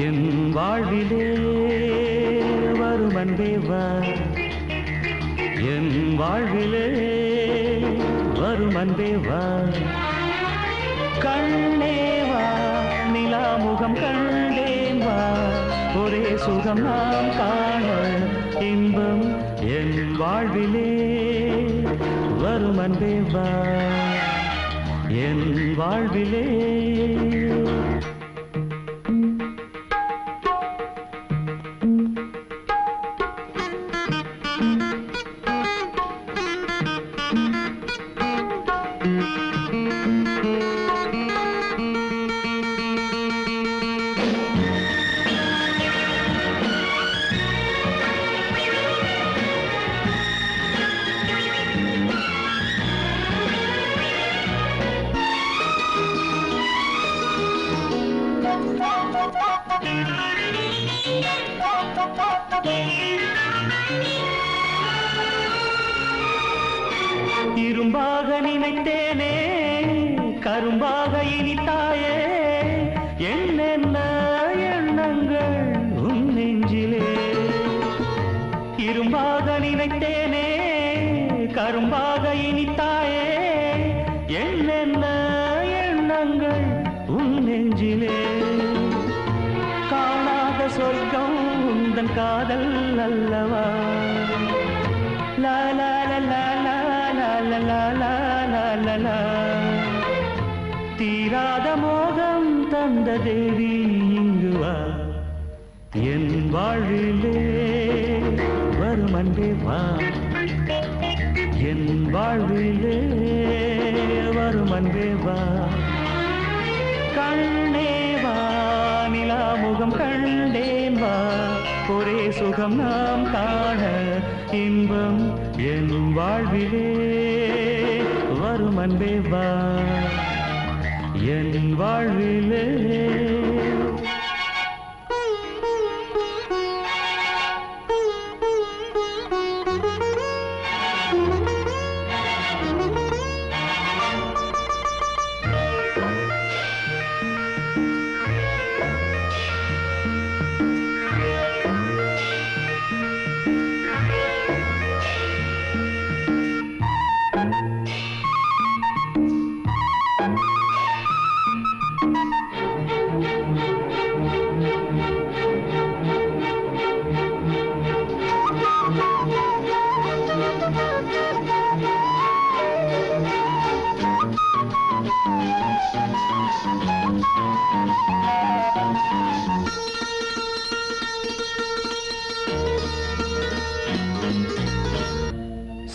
என் வாழ்விலே வரும் அன்பே வா, என் வாழ்விலே வரும் அன்பே வா. கண்ணே வா, நிலா முகம் கண்டேன் வா, ஒரே சுகம் நாம் காண இன்பம் என் வாழ்விலே வரும் அன்பே வா, என் வாழ்விலே. இரும்பாக நினைத்தேனே கரும்பாக இனித்தாயே, என்னென்ன எண்ணங்கள் உன் நெஞ்சிலே. இரும்பாக நினைத்தேனே கரும்பாக இனித்தாயே, என்னென்ன எண்ணங்கள் உன் நெஞ்சிலே. காணாத சொர்க்கம் உந்தன் காதல் அல்லவா. லா லா லா லா லா லா லா லா லா. தீராத மோகம் தந்த தேவி இங்கு வா, என் வாழ்விலே வரும் அன்பே வா, என் வாழ்விலே வரும் அன்பே வா. கண்ணே வா, நிலா முகம் கண்டேன் வா, ஒரே சுகம் நாம் காண இன்பம் என் வாழ்விலே வரும் அன்பே வா, என் வாழ்விலே.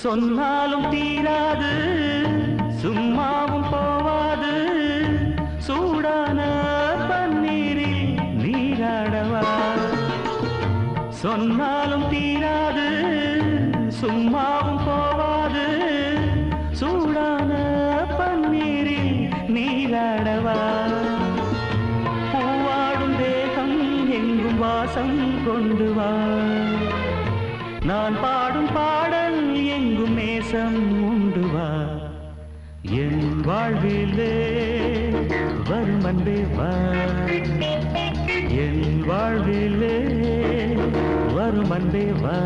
சொன்னாலும் தீராது, சும்மாவும் போவாது, சூடான பன்னீரில் நீராடவா. சொன்னாலும் தீராது, சும்மாவும் போவாது, சூடான பன்னீரில் நீராடவா. பூவாடும் தேகம் எங்கும் வாசம் கொண்டு வா, நான் பாடும் பாடல் எங்கும் நேசம் உண்டு வா. என் வாழ்விலே வரும் அன்பே வா, என் வாழ்விலே வரும் அன்பே வா.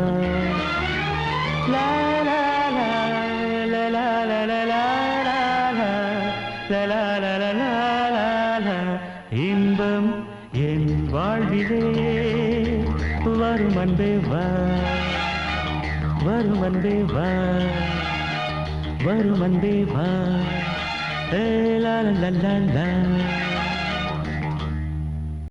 லா லா லா லா லா லா லா லா லா லா லா லா. இன்பம் என் வாழ்விலே வரும் அன்பே வா, வரும் அன்பே வா, வரும் அன்பே வா. லா லா லா லா.